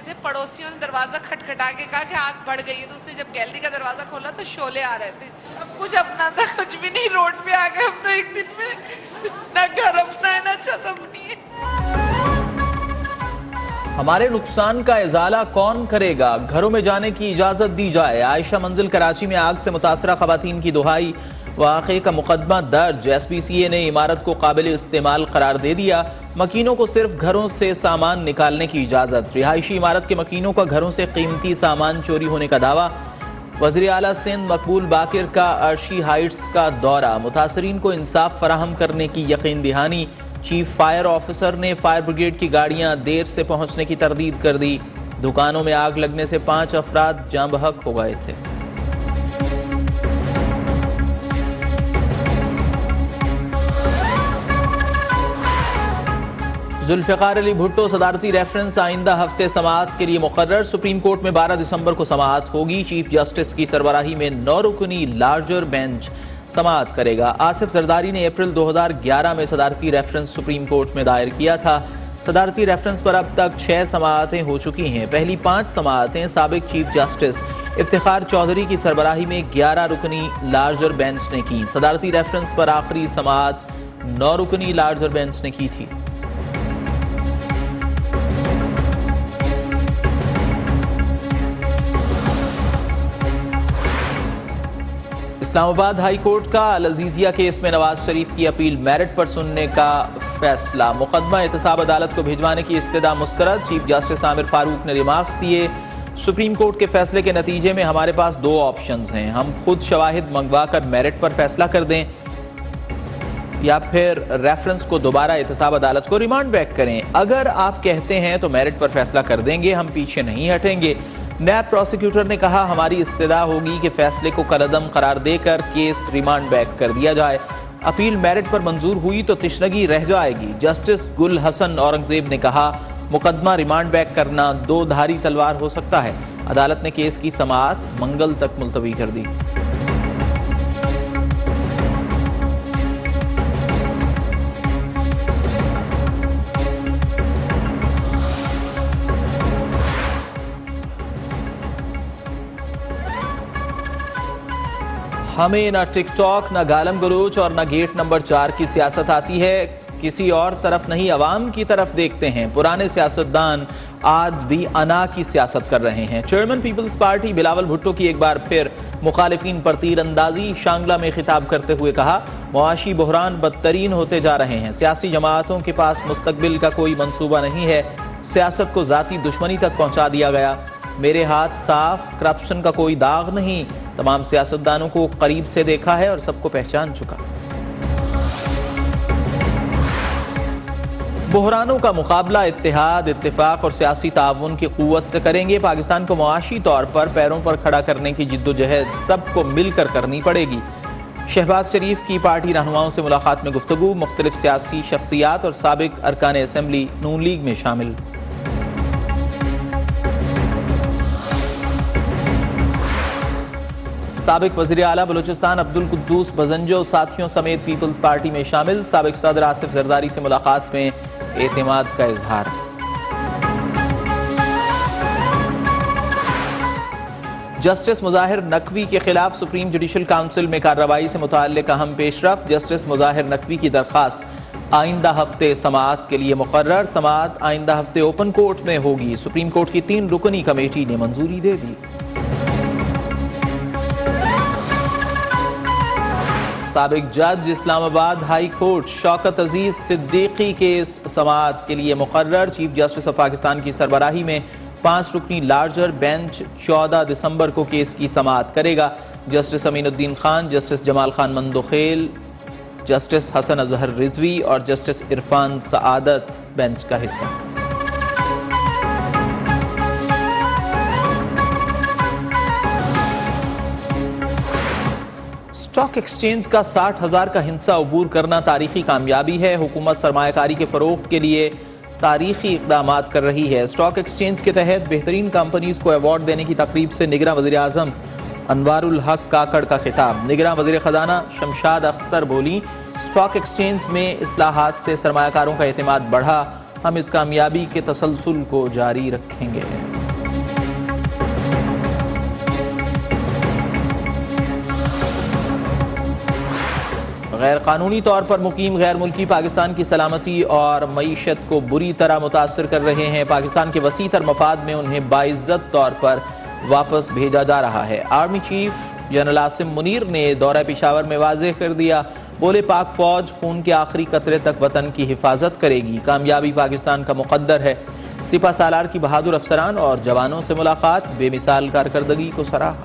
थे, पड़ोसियों ने दरवाजा खटखटा के कहा कि आग बढ़ गई है, तो उसने जब गैलरी का दरवाजा खोला तो शोले आ रहे थे। अब कुछ अपना था कुछ भी नहीं, रोड पे आ गए हम तो एक दिन में। ना घर अपना है ना छत अपनी है। हमारे नुकसान का इजाला कौन करेगा, घरों में जाने की इजाजत दी जाए। आयशा मंजिल कराची में आग से मुतासरा खवातीन की दुहाई, वाक़े का मुकदमा दर्ज। SPCA ने इमारत को काबिल इस्तेमाल करार दे दिया। मकीनों को सिर्फ घरों से सामान निकालने की इजाजत। रिहायशी इमारत के मकीनों का घरों से कीमती सामान चोरी होने का दावा। वज़ीर आला सिंध मकबूल बाकिर का अर्शी हाइट्स का दौरा, मुतासरीन को इंसाफ फराहम करने की यकीन दहानी। चीफ फायर ऑफिसर ने फायर ब्रिगेड की गाड़ियां देर से पहुंचने की तरदीद कर दी। दुकानों में आग लगने से 5 अफराद जाँ बहक हो गए थे। जुल्फ़िकार अली भुट्टो सदारती रेफरेंस आइंदा हफ्ते समाअत के लिए मुकर्रर। सुप्रीम कोर्ट में 12 दिसंबर को समाअत होगी। चीफ जस्टिस की सरबराही में 9 रुकनी लार्जर बेंच समाअत करेगा। आसिफ जरदारी ने अप्रैल 2011 में सदारती रेफरेंस सुप्रीम कोर्ट में दायर किया था। सदारती रेफरेंस पर अब तक 6 समाअतें हो चुकी हैं। पहली 5 समाअतें साबिक चीफ जस्टिस इफ्तिखार चौधरी की सरबराही में 11 रुकनी लार्जर बेंच ने की। सदारती रेफरेंस पर आखिरी समाअत 9 रुकनी लार्जर बेंच ने की थी। इस्लामाबाद हाई कोर्ट का अल अजीजिया केस में नवाज शरीफ की अपील मेरिट पर सुनने का फैसला। मुकदमा एहतसाब अदालत को भिजवाने की इस्तदा मुस्तरद। चीफ जस्टिस आमिर फारूक ने रिमार्क्स दिए, सुप्रीम कोर्ट के फैसले के नतीजे में हमारे पास 2 ऑप्शंस हैं। हम खुद शवाहिद मंगवा कर मेरिट पर फैसला कर दें या फिर रेफरेंस को दोबारा एहतसाब अदालत को रिमांड बैक करें। अगर आप कहते हैं तो मेरिट पर फैसला कर देंगे, हम पीछे नहीं हटेंगे। नैब प्रोसिक्यूटर ने कहा, हमारी इस्तदा होगी कि फैसले को कलअदम करार देकर केस रिमांड बैक कर दिया जाए। अपील मेरिट पर मंजूर हुई तो तिश्नगी रह जाएगी। जस्टिस गुल हसन औरंगजेब ने कहा, मुकदमा रिमांड बैक करना 2 धारी तलवार हो सकता है। अदालत ने केस की समाअत मंगल तक मुलतवी कर दी। हमें न टिकटॉक, न गालम गलोच और न गेट नंबर 4 की सियासत आती है। किसी और तरफ नहीं, अवाम की तरफ देखते हैं। पुराने सियासतदान आज भी अना की सियासत कर रहे हैं। Chairman People's Party Bilawal Bhutto की एक बार फिर मुखालिफिन पर तीर अंदाजी। शांगला में खिताब करते हुए कहा, मुआशी बहरान बदतरीन होते जा रहे हैं। सियासी जमातों के पास मुस्तकबिल का कोई मंसूबा नहीं है। सियासत को जाती दुश्मनी तक पहुंचा दिया गया। मेरे हाथ साफ, करप्शन का कोई दाग नहीं। तमाम सियासतदानों को करीब से देखा है और सबको पहचान चुका। बहरानों का मुकाबला इत्तेहाद, इत्तेफाक और सियासी ताउन की क़ुव्वत से करेंगे। पाकिस्तान को मुआशी तौर पर पैरों पर खड़ा करने की जिद्दोजहद सबको मिलकर करनी पड़ेगी। शहबाज शरीफ की पार्टी रहनुमाओं से मुलाकात में गुफ्तगू। मुख्तलिफ सियासी शख्सियात और साबिक अरकान असम्बली नून लीग में शामिल। साबिक वज़ीर आला बलूचिस्तान अब्दुल कुद्दूस बजंजो साथियों समेत पीपल्स पार्टी में शामिल। साबिक सदर आसिफ जरदारी से मुलाकात में एतमाद का इजहार। जस्टिस मुजाहिर नकवी के खिलाफ सुप्रीम जुडिशल काउंसिल में कार्रवाई से मुताल्लिक अहम पेशरफ्त। जस्टिस मुजाहिर नकवी की दरखास्त आइंदा हफ्ते समाअत के लिए मुकर्रर। समाअत आइंदा हफ्ते ओपन कोर्ट में होगी। सुप्रीम कोर्ट की 3 रुकनी कमेटी ने मंजूरी दे दी। साबिक जज इस्लामाबाद हाई कोर्ट शौकत अजीज सिद्दीकी केस समाअत के लिए मुकर्रर। चीफ जस्टिस ऑफ पाकिस्तान की सरबराही में 5 रुकनी लार्जर बेंच 14 दिसंबर को केस की समाअत करेगा। Justice Aminuddin Khan, justice Jamal Khan Mandokhel, justice Hasan Azhar Rizvi और जस्टिस इरफान सआदत बेंच का हिस्सा। स्टॉक एक्सचेंज का 60,000 का हिस्सा अबूर करना तारीखी कामयाबी है। हुकूमत सरमायाकारी के फरोग के लिए तारीखी इक़दामात कर रही है। स्टॉक एक्सचेंज के तहत बेहतरीन कंपनीज को अवार्ड देने की तकरीब से निगरां वज़ीर आज़म अनवारुल हक काकड़ का खिताब। निगरां वज़ीर ख़जाना शमशाद अख्तर बोली, स्टॉक एक्सचेंज में इस्लाहात से सरमायाकारों का एतमाद बढ़ा। हम इस कामयाबी के तसलसल को जारी रखेंगे। गैर कानूनी तौर पर मुकीम गैर मुल्की पाकिस्तान की सलामती और मईशत को बुरी तरह मुतासर कर रहे हैं। पाकिस्तान के वसीतर मफाद में उन्हें बाइज्जत तौर पर वापस भेजा जा रहा है। Army chief general Asim Munir ने दौरा पेशावर में वाज़ेह कर दिया, बोले पाक फौज खून के आखिरी कतरे तक वतन की हिफाजत करेगी। कामयाबी पाकिस्तान का मुकद्दर है। सिपा सालार की बहादुर अफसरान और जवानों से मुलाकात, बेमिसाल कारकर्दगी को सराहा।